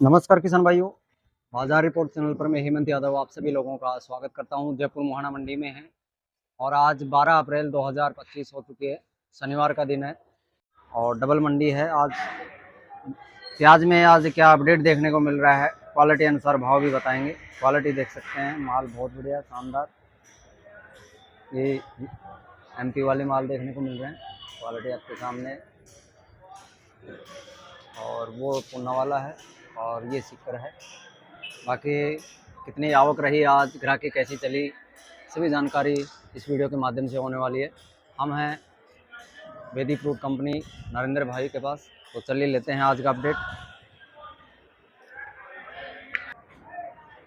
नमस्कार किसान भाइयों, बाजार रिपोर्ट चैनल पर मैं हेमंत यादव आप सभी लोगों का स्वागत करता हूं। जयपुर मोहाना मंडी में है और आज 12 अप्रैल 2025 हो चुकी है। शनिवार का दिन है और डबल मंडी है। आज प्याज में आज क्या अपडेट देखने को मिल रहा है, क्वालिटी अनुसार भाव भी बताएंगे। क्वालिटी देख सकते हैं, माल बहुत बढ़िया शानदार, ये एमपी वाले माल देखने को मिल रहे हैं। क्वालिटी आपके सामने, और वो पूना वाला है और ये सिक्कर है। बाकी कितनी आवक रही आज, ग्राहकी कैसी चली, सभी जानकारी इस वीडियो के माध्यम से होने वाली है। हम हैं वेदी फ्रूट कंपनी नरेंद्र भाई के पास, तो चलिए लेते हैं आज का अपडेट।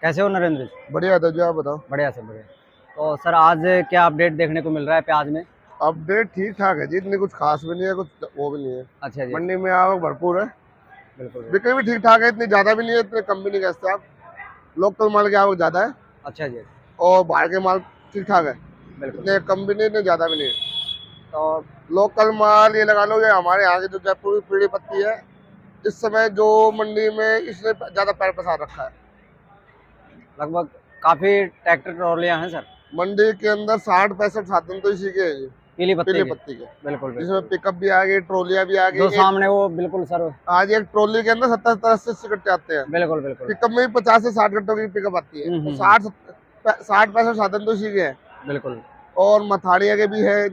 कैसे हो नरेंद्र जी? बढ़िया था जी, आप बताओ। बढ़िया से बढ़िया। तो सर आज क्या अपडेट देखने को मिल रहा है प्याज में? अपडेट ठीक ठाक है जी, इतनी कुछ खास भी नहीं है, कुछ वो भी नहीं है। अच्छा जी। मंडी में आवक भरपूर है, बिल्कुल। बिक्री भी ठीक ठाक है, इतनी ज्यादा भी नहीं है, इतने कम भी नहीं कह सकते आप। लोकल माल की आवक ज्यादा है अच्छा जी। और बाहर के माल ठीक ठाक है, बिल्कुल। इतने कम भी नहीं, इतने ज्यादा भी नहीं है। तो लोकल माल ये लगा लो, ये हमारे यहाँ की जो जयपुर की पीली पत्ती है, इस समय जो मंडी में इसने ज्यादा पैर पसार रखा है। लगभग काफ़ी ट्रैक्टर ट्रॉलियाँ हैं सर मंडी के अंदर 60-65 साधन तो इसी के हैं जी, पीली पीली पत्ती पत्ती के, बिल्कुल जिसमें पिकअप भी आ गई, ट्रोलियां भी आ जो गई। सामने वो बिल्कुल सर। आज एक ट्रॉली के अंदर 70-80 कट्टे आते हैं। बिल्कुल बिल्कुल पिकअप में भी 50 से 60 कट्टों की पिकअप आती है, तो 60-65 साधन तो इसी के हैं। बिल्कुल। और मथाड़िया के भी है,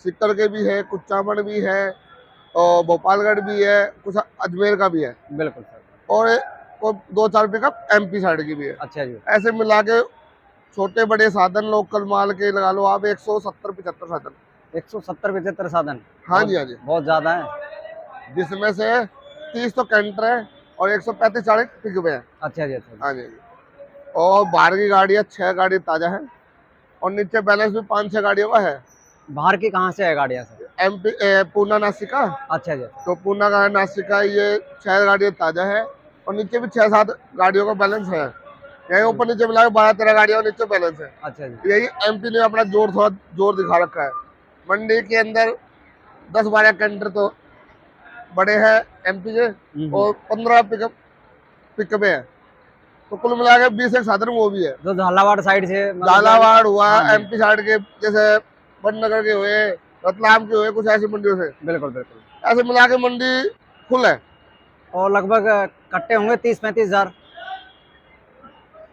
सिक्कर के भी है, कुछ चामड़ भी है, और भोपालगढ़ भी है, कुछ अजमेर का भी है, बिल्कुल सर। और 2-4 पिकअप एमपी साइड की भी है। अच्छा जी। ऐसे मिला के छोटे बड़े साधन लोकल माल के लगा लो आप 170-75 साधन। 170-75 साधन? हाँ जी, हाँ जी। बहुत ज्यादा है। जिसमें से 30 तो कैंटर है और 135-40 पिकअप है। अच्छा जी। अच्छा जी। हाँ जी। और बाहर की गाड़ियाँ 6 गाड़ी ताजा है और नीचे बैलेंस भी 5-6 गाड़ियों का है। बाहर की कहाँ से है गाड़ियाँ सर? एमपी पूना नासिका। अच्छा जी। तो पूना का नासिका ये 6 गाड़ियाँ ताजा है और नीचे भी 6-7 गाड़ियों का बैलेंस है। यही ऊपर नीचे मिला के 12-13 गाड़ियों का नीचे बैलेंस है। अच्छा जी। यही एमपी ने अपना थोड़ा जोर दिखा रखा है। मंडी के अंदर 10-12 कैंटर तो बड़े हैं एमपी के और 15 पिकअप है, तो कुल मिला के 20 एक साधन वो भी है। जो झालावाड़ साइड से झालावाड़ हुआ, हाँ एमपी साइड के जैसे बननगर के हुए, रतलाम के हुए, कुछ ऐसी मंडियों से। बिल्कुल बिल्कुल। ऐसे मिला के मंडी फुल है। और लगभग कट्टे होंगे 30-35 हजार?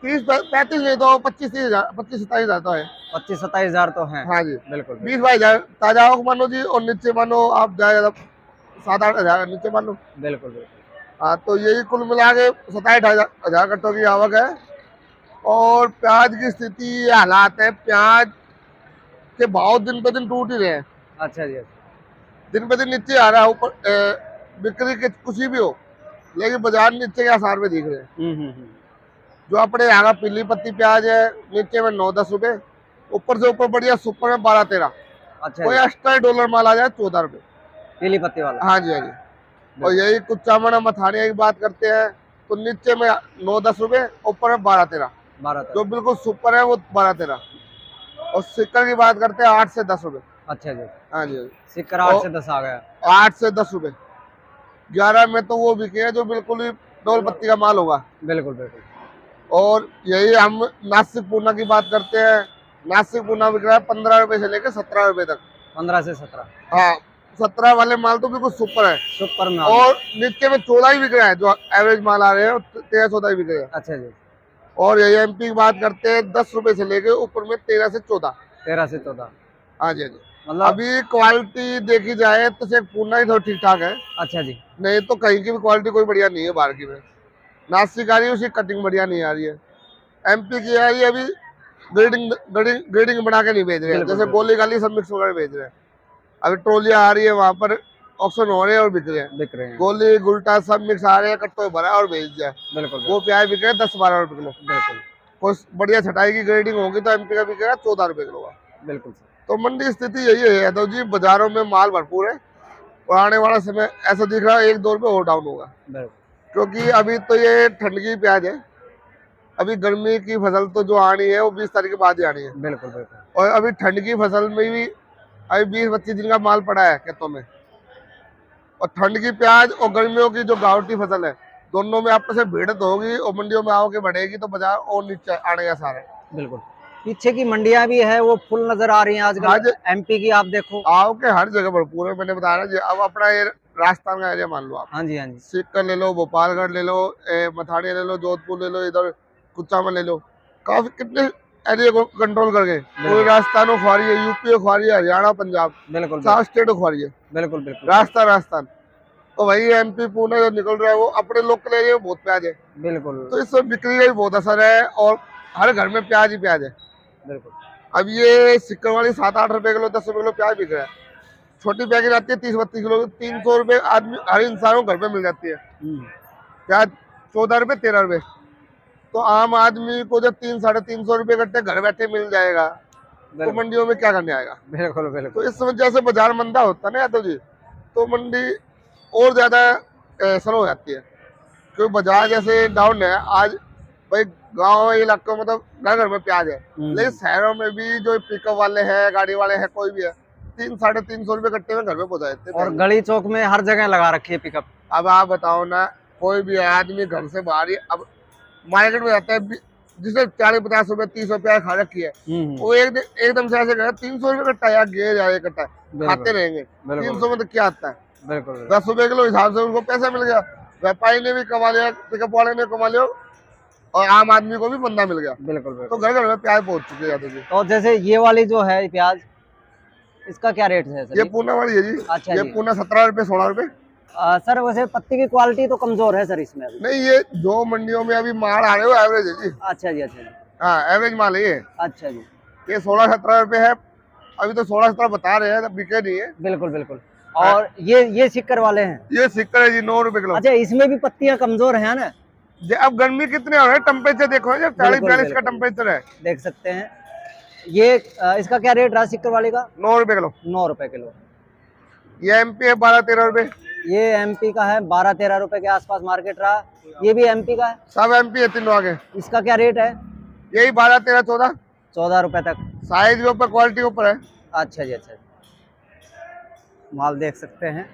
30-35 नहीं तो 25-30 हजार, 25-27 हजार तो है। 25-27 हजार तो है। हाँ जी। बिल्कुल 20-22 हजार ताजा आवक मानो जी, और नीचे मानो आप ज्यादा 7-8 हजार नीचे मान लो। बिल्कुल बिल्कुल। हाँ, तो यही कुल मिला के 27-28 हजार कट्टों की आवक है। और प्याज की स्थिति ये हालात है, प्याज के भाव दिन पे दिन टूट ही रहे हैं। अच्छा जी। दिन पे दिन नीचे आ रहा है। ऊपर बिक्री के कुछ भी हो, लेकिन बाजार नीचे के आसार में दिख रहे हैं। जो अपने यहाँ का पीली पत्ती प्याज है, नीचे में 9-10 रुपए, ऊपर से ऊपर बढ़िया सुपर में 12-13। अच्छा। कोई एक्स्ट्रा डॉलर माल आ जाए 14 रुपए पीली पत्ती वाला? हाँ जी, हाँ जी। और यही कुछ चामड़ा मथानिया की बात करते हैं तो नीचे में 9-10 रुपए, ऊपर में 12-13। जो बिल्कुल सुपर है वो 12-13। और सिक्कर की बात करते हैं 8 से 10 रुपए। अच्छा जी। हाँ जी, सिक्कर 8 से 10 आ गया। 8 से 10 रुपए। 11 में तो वो बिके है जो बिल्कुल ही डोल पत्ती का माल होगा। बिल्कुल बिल्कुल। और यही हम नासिक पूना की बात करते हैं, नासिक पूना बिक रहा है 15 रुपए से लेकर 17 रुपए तक। 15 से 17? हाँ, 17 वाले माल तो बिल्कुल सुपर है। सुपर में। और नीचे में 14 ही बिक रहा है, जो एवरेज माल आ रहे हैं 13-14 ही बिक रहे हैं। अच्छा जी। और यही एमपी की बात करते हैं 10 रुपए से लेके ऊपर में 13 से 14। 13 से 14? हाँ जी, हाँ जी। मतलब अभी क्वालिटी देखी जाए तो सिर्फ पूना ही थोड़ा ठीक ठाक है। अच्छा जी। नहीं तो कहीं की भी क्वालिटी कोई बढ़िया नहीं है बाहर की में। नासिक आ रही है, उसकी कटिंग बढ़िया नहीं आ रही है। एमपी की आ रही है, अभी ग्रेडिंग बना के नहीं भेज रहे हैं, जैसे गोली गाली सब मिक्स वगैरह भेज रहे हैं। अभी ट्रोलियां आ रही है, वहाँ पर ऑक्शन हो रहे हैं और बिक रहे हैं। गोली गुल्टा सब मिक्स आ रहे हैं, कट्टो भरा और भेज दिया। बिल्कुल। वो प्याज बिक रहे हैं 10-12 रुपए किलो। बिल्कुल। कोई बढ़िया छटाई की ग्रेडिंग होगी तो एमपी का बिकेगा 14 रुपए किलो का। बिल्कुल। तो मंडी स्थिति यही है यादव जी, बाजारों में माल भरपूर है और आने वाला समय ऐसा दिख रहा है 1-2 रुपए और डाउन होगा, क्योंकि अभी तो ये ठंड की प्याज है। अभी गर्मी की फसल तो जो आनी है वो 20 तारीख के बाद ही आनी है। बिल्कुल बिल्कुल। और अभी ठंड की फसल में भी अभी 20-25 दिन का माल पड़ा है खेतों में। और ठंड की प्याज और गर्मियों की जो गावटी फसल है, दोनों में आपस में भिड़त होगी और मंडियों में आओगे बढ़ेगी तो बाजार और नीचे आने का सारा। बिल्कुल। पीछे की मंडियां भी है वो फुल नजर आ रही हैं आजकल। आज एमपी की आप देखो, आओ के हर जगह भरपूर है। मैंने बताया ना जी, अब अपना ये राजस्थान का एरिया मान लो आप, हाँ जी हाँ जी, सीकर ले लो, भोपालगढ़ ले लो, मथाड़ी ले लो, जोधपुर ले लो, इधर कुचामन ले लो, काफी कितने एरिया को कंट्रोल करके पूरे राजस्थान को खुआ रही है, यूपी को खुआ रही है, हरियाणा, पंजाब, बिल्कुल 7 स्टेट को खुआ रही है। बिल्कुल बिल्कुल राजस्थान तो वही एमपी पुणे जो निकल रहा है वो अपने लोकल एरिया में बहुत प्याज है, बिल्कुल तो इससे बिक्री का भी बहुत असर है और हर घर में प्याज ही प्याज है। बिल्कुल। अब ये सिक्कर वाली 7-8 रुपए किलो, 10 रुपए किलो प्याज बिक रहा है। छोटी पैकेट आती है 30-32 किलो, 300 रुपए आदमी हर इंसान को घर पे मिल जाती है। प्याज 14 रुपए 13 रुपए, तो आम आदमी को जब 300-350 रुपए कट्टे घर बैठे मिल जाएगा तो मंडियों में क्या करने आएगा। बिल्कुल बिल्कुल। तो इस वजह से बाजार मंदा होता है ना यादव जी, तो मंडी और ज्यादा स्लो हो जाती है, क्योंकि बाजार जैसे डाउन है आज भाई। गांव इलाकों में तो घर घर में प्याज है, लेकिन शहरों में भी जो पिकअप वाले हैं, गाड़ी वाले हैं, कोई भी है, 300-350 रुपए कट्टे में घर में पहुंचा देते हैं। और गली चौक में हर जगह लगा रखी है पिकअप। अब आप बताओ ना, कोई भी आदमी घर से बाहर ही अब मार्केट में जाता है, जिसे 40-50 रुपए 30 रुपया खा रखी है, वो एकदम से ऐसे 300 रुपए कट्टा या गे जाए कट्टा खाते रहेंगे। 300 में तो क्या आता है, बिल्कुल 10 रुपए किलो हिसाब से उनको पैसा मिल गया, व्यापारी ने भी कमा लिया, पिकअप वाले ने कमा लिया और आम आदमी को भी बंदा मिल गया। बिल्कुल तो घर घर में प्याज पहुंच चुके हैं। तो जैसे ये वाली जो है प्याज, इसका क्या रेट है सर? ये पूना वाली है जी। अच्छा ये जी। पूना 17 रुपए 16 रुपए। सर वैसे पत्ती की क्वालिटी तो कमजोर है सर इसमें अभी। नहीं, ये जो मंडियों में अभी माल आ रहे हो एवरेज है जी। अच्छा जी अच्छा जी। हाँ, एवरेज माल है ये। अच्छा जी। ये 16-17 रुपए है, अभी तो 16-17 बता रहे हैं, बिके नहीं है। बिल्कुल बिल्कुल। और ये सिक्कर वाले हैं? ये सिक्कर है जी 9 रुपए किलो। अच्छा, इसमें भी पत्तियां कमजोर है ना? अब गर्मी कितने हो रहे हैं, टेम्परेचर देखो, जब 40-42 का टेम्परेचर है, देख सकते हैं। ये इसका क्या रेट रहा सिक्कर वाले का? 9 रुपए किलो। 9 रुपए किलो। ये एमपी है 12-13 रुपए। ये एमपी का है, 12-13 रुपए के आसपास मार्केट रहा। ये भी एमपी का है? सब एमपी है तीनों आगे। इसका क्या रेट है? यही 12-13-14 14 रुपए तक। साइज के ऊपर, क्वालिटी के ऊपर है। अच्छा जी अच्छा। माल देख सकते हैं।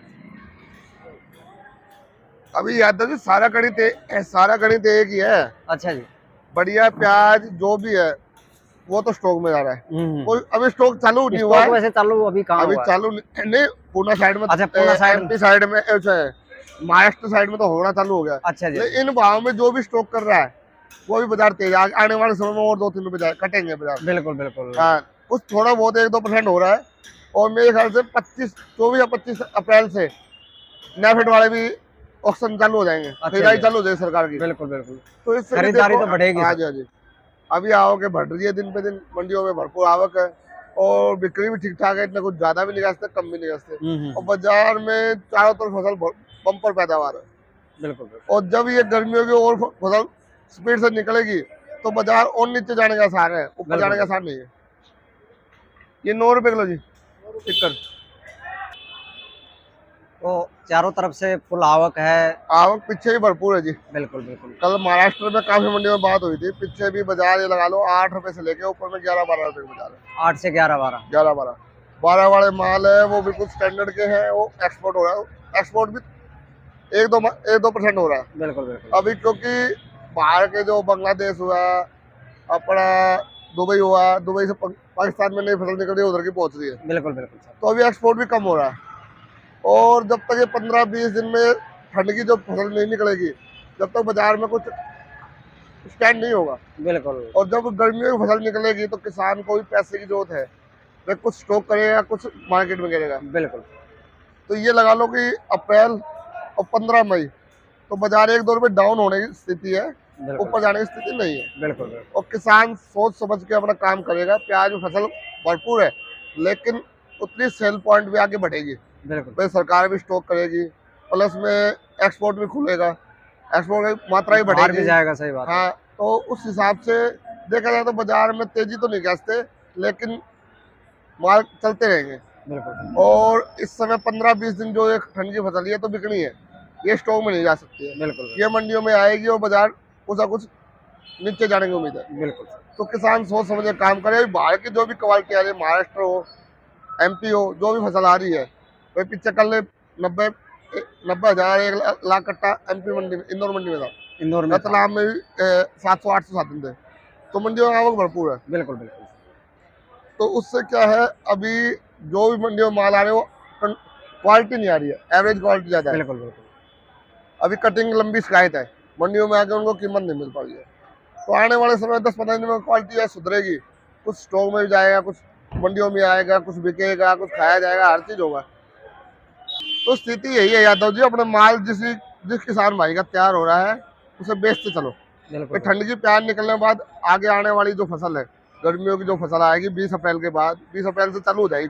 अभी याद है सारा गणित एक ही है। अच्छा जी। बढ़िया प्याज जो भी है वो तो स्टॉक में जा रहा है। कोई अभी स्टॉक चालू नहीं हुआ है। वैसे चालू अभी कहाँ अभी हुआ है? चालू नहीं, पूना साइड में। अच्छा, पूना साइड एमपी साइड में, महाराष्ट्र साइड में तो होना चालू हो गया। अच्छा जी। इन भाव में जो भी स्टॉक कर रहा है वो भी बाजार तेज, आने वाले समय में और 2-3 रुपए कटेंगे बाजार। बिल्कुल बिल्कुल। हाँ, कुछ थोड़ा बहुत 1-2% हो रहा है। और मेरे ख्याल से 24 या 25 अप्रैल से नेफेड वाले भी ऑक्शन चालू हो जाएंगे, खरीदारी चालू हो जाएगी सरकार की। बिल्कुल बिल्कुल। तो इससे खरीदारी तो बढ़ेगी। हाँ जी हाँ जी। अभी आवक बढ़ रही है दिन पे दिन, मंडियों में भरपूर आवक है और बिक्री भी ठीक ठाक है, इतना कुछ ज्यादा भी नहीं बेचते, कम भी नहीं बेचते। और बाजार में चारों तरफ फसल बम्पर पैदावार है। बिल्कुल। और जब ये गर्मियों की और फसल स्पीड से निकलेगी तो बाजार और नीचे जाने का आसार है, ऊपर जाने का आसार नहीं है। ये 9 रुपए किलो जी सिक्कर। तो चारों तरफ से फुल आवक है। आवक पीछे भी भरपूर है जी। बिल्कुल बिल्कुल। कल महाराष्ट्र में काफी मंडियों में बात हुई थी, पीछे भी बाजार ये लगा लो 8 रुपए से लेके ऊपर में 11-12 रुपए का बाजार है। 8 से 11-12। 12 वाले माल है वो बिल्कुल स्टैंडर्ड के हैं, वो एक्सपोर्ट हो रहा है। एक्सपोर्ट भी 1-2% हो रहा है। बिल्कुल बिल्कुल। अभी क्योंकि बाहर के जो बांग्लादेश हुआ, अपना दुबई हुआ, दुबई से पाकिस्तान में नई फसल निकल रही है, उधर की पहुंच रही है। बिल्कुल बिल्कुल। तो अभी एक्सपोर्ट भी कम हो रहा है। और जब तक ये 15-20 दिन में ठंड की जो फसल नहीं निकलेगी, जब तक बाजार में कुछ स्टैंड नहीं होगा। बिल्कुल। और जब गर्मियों की फसल निकलेगी तो किसान को भी पैसे की जरूरत है, वह कुछ स्टॉक करेगा, कुछ मार्केट में करेगा। बिल्कुल। तो ये लगा लो कि अप्रैल और 15 मई तो बाजार 1-2 रुपए डाउन होने की स्थिति है, ऊपर जाने की स्थिति नहीं है। बिल्कुल। और किसान सोच समझ के अपना काम करेगा। प्याज में फसल भरपूर है, लेकिन उतनी सेल पॉइंट भी आगे बढ़ेगी। बिल्कुल। भाई सरकार भी स्टॉक करेगी, प्लस में एक्सपोर्ट भी खुलेगा, एक्सपोर्ट की मात्रा भी बढ़ेगी। भी जाएगा, सही बात। हाँ, तो उस हिसाब से देखा जाए तो बाजार में तेजी तो नहीं कहते, लेकिन माल चलते रहेंगे। बिल्कुल। और इस समय 15-20 दिन जो एक ठंड की फसल है तो बिकनी है, ये स्टॉक में नहीं जा सकती है। बिल्कुल। ये मंडियों में आएगी और बाजार कुछ ना कुछ नीचे जाने की उम्मीद है। बिल्कुल। तो किसान सोच समझ के काम करे। बाहर की जो भी क्वालिटी आ रही है, महाराष्ट्र हो, एमपी हो, जो भी फसल आ रही है, वही पीछे कल 90 90,000 1 लाख कट्टा एमपी मंडी में, इंदौर मंडी में था। इंदौर में था। रतलाम में भी 700-800 साधन थे, तो मंडियों में आवक भरपूर है। बिल्कुल बिल्कुल। तो उससे क्या है, अभी जो भी मंडियों में माल आ रहे हैं वो क्वालिटी नहीं आ रही है, एवरेज क्वालिटी ज्यादा है। बिल्कुल बिल्कुल। अभी कटिंग लंबी शिकायत है, मंडियों में आके उनको कीमत नहीं मिल पा रही है। तो आने वाले समय 10-15 दिन में क्वालिटी सुधरेगी, कुछ स्टॉक में भी जाएगा, कुछ मंडियों में आएगा, कुछ बिकेगा, कुछ खाया जाएगा, हर चीज होगा। तो स्थिति यही है यादव जी, अपने माल जिस किसान भाई का तैयार हो रहा है उसे बेचते चलो। बिल्कुल ठंड की प्याज निकलने के बाद आगे आने वाली जो फसल है, गर्मियों की जो फसल आएगी 20 अप्रैल के बाद, 20 अप्रैल से चालू हो जाएगी,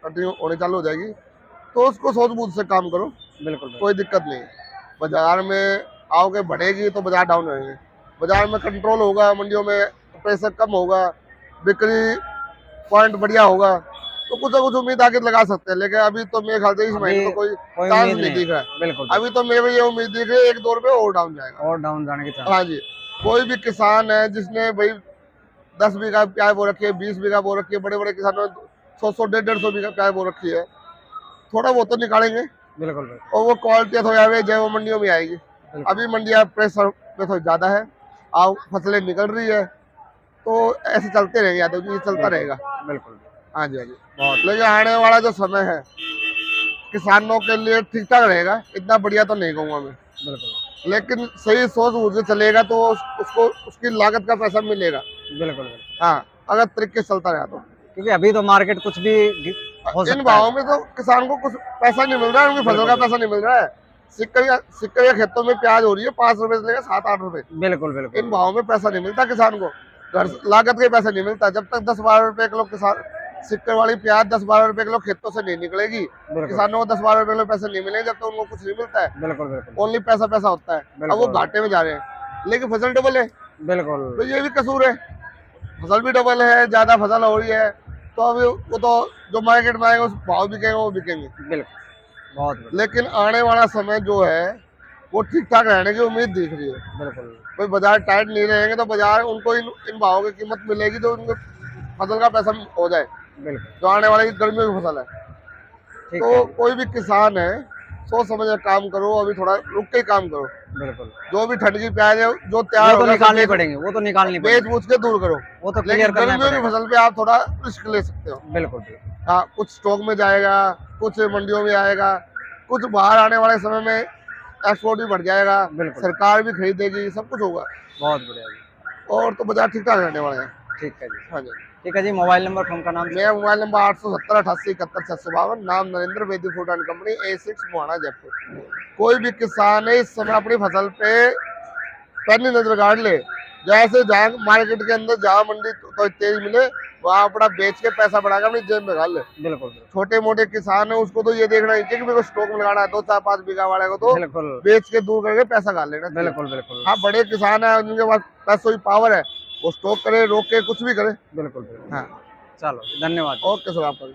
कटिंग होने चालू हो जाएगी, तो उसको सूझबूझ से काम करो। बिल्कुल। कोई दिक्कत नहीं है। बाजार में आओगे बढ़ेगी तो बाजार डाउन रहेंगे, बाजार में कंट्रोल होगा, मंडियों में प्रेशर कम होगा, बिक्री पॉइंट बढ़िया होगा, तो कुछ ना कुछ उम्मीद आगे लगा सकते हैं। लेकिन अभी तो मेरे ख्याल से इस महीने तो कोई चांस नहीं दिख रहा है। बिल्कुल। अभी तो मेरे ये उम्मीद दिख रही है 1-2 रुपये और डाउन जाएगा, और डाउन जाने की चांस। हाँ जी। कोई भी किसान है जिसने भाई 10 बीघा प्याज बो रखी है, 20 बीघा बो रखी है, बड़े बड़े किसानों ने 100-100, 150 बीघा प्याज बो रखी है, थोड़ा बहुत तो निकालेंगे। बिल्कुल। और वो क्वालिटी थोड़ी एवरेज है, वो मंडियों में आएगी। अभी मंडियां प्रेशर पे थोड़ी ज्यादा है, आओ फसलें निकल रही है, तो ऐसे चलते रहेंगे यादव जी, ये चलता रहेगा। बिल्कुल। हाँ जी, हाँ जी। लेकिन आने वाला जो समय है किसानों के लिए ठीक ठाक रहेगा, इतना बढ़िया तो नहीं कहूँगा मैं। बिल्कुल। लेकिन सही सोच बूझ के चलेगा तो उसको उसकी लागत का पैसा मिलेगा। बिल्कुल। हाँ, अगर तरीके से चलता रहा तो। क्योंकि अभी तो मार्केट कुछ भी हो इन सकता भावों है। में तो किसान को कुछ पैसा नहीं मिल रहा है, उनकी फसल का पैसा नहीं मिल रहा है। सिक्के खेतों में प्याज हो रही है 5 रुपए से लेकर 7-8 रुपए। बिल्कुल बिल्कुल। इन भावों में पैसा नहीं मिलता किसान को, घर लागत के पैसा नहीं मिलता। जब तक 10-12 रुपए किलो किसान सिक्के वाली प्याज 10-12 रुपए किलो खेतों से नहीं निकलेगी, किसानों को 10-12 रुपए किलो पैसे नहीं मिलेंगे, जब तक उनको कुछ नहीं मिलता है। बिल्कुल बिल्कुल। ओनली पैसा पैसा होता है। अब वो घाटे में जा रहे हैं, लेकिन फसल डबल है। बिल्कुल। तो ये भी कसूर है, फसल भी डबल है, ज्यादा फसल हो रही है, तो अभी वो तो जो मार्केट में आएगा उस भाव बिकेंगे, वो बिकेंगे। बिल्कुल। बहुत। लेकिन आने वाला समय जो है वो ठीक ठाक रहने की उम्मीद दिख रही है। बिल्कुल। कोई बाजार टाइट नहीं रहेंगे तो बाजार उनको इन भावों की कीमत मिलेगी, जो उनके फसल का पैसा हो जाए, बिल्कुल। जो आने वाली गर्मियों की फसल है। तो कोई भी किसान है सोच समझ कर काम करो, अभी थोड़ा रुक के काम करो। बिल्कुल। जो भी ठंड की प्याज है जो तैयार वो तो निकालनी पड़ेंगे, वो तो निकालनी बेच बूझ के दूर करो। वो तो लेकिन क्लियर करना गर्मियों की फसल पे आप थोड़ा रिस्क ले सकते हो। बिल्कुल। हाँ, कुछ स्टॉक में जाएगा, कुछ मंडियों में आएगा, कुछ बाहर आने वाले समय में एक्सपोर्ट भी बढ़ जाएगा, सरकार भी खरीदेगी, सब कुछ होगा। बहुत बढ़िया जी। और तो बाजार ठीक ठाक रहने वाले हैं। ठीक है जी। हाँ जी। ठीक है जी। मोबाइल नंबर फोन का नाम? मेरा मोबाइल नंबर 870-88-71-652, नाम नरेंद्र, वैदिक food and company, A6 Mohana Jaipur. कोई भी किसान है इस समय अपनी फसल पे पैनी नजर गाड़ ले, जैसे जहाँ मार्केट के अंदर जहाँ मंडी तो तेज मिले वहाँ अपना बेच के पैसा बढ़ाकर अपनी जेब में गाड़ ले। बिल्कुल। छोटे मोटे किसान है उसको तो ये देखना ही चाहिए कि मेरे को स्टॉक में लगाना है, 2-4-5 बीघा वाले को तो बिल्कुल बेच के दूर करके पैसा गाड़ लेना। बिल्कुल बिल्कुल। हाँ, बड़े किसान है उनके पास पैसों की पावर है, वो स्टॉक करे, रोक के कुछ भी करे। बिल्कुल। हाँ, चलो धन्यवाद। ओके सर, आपका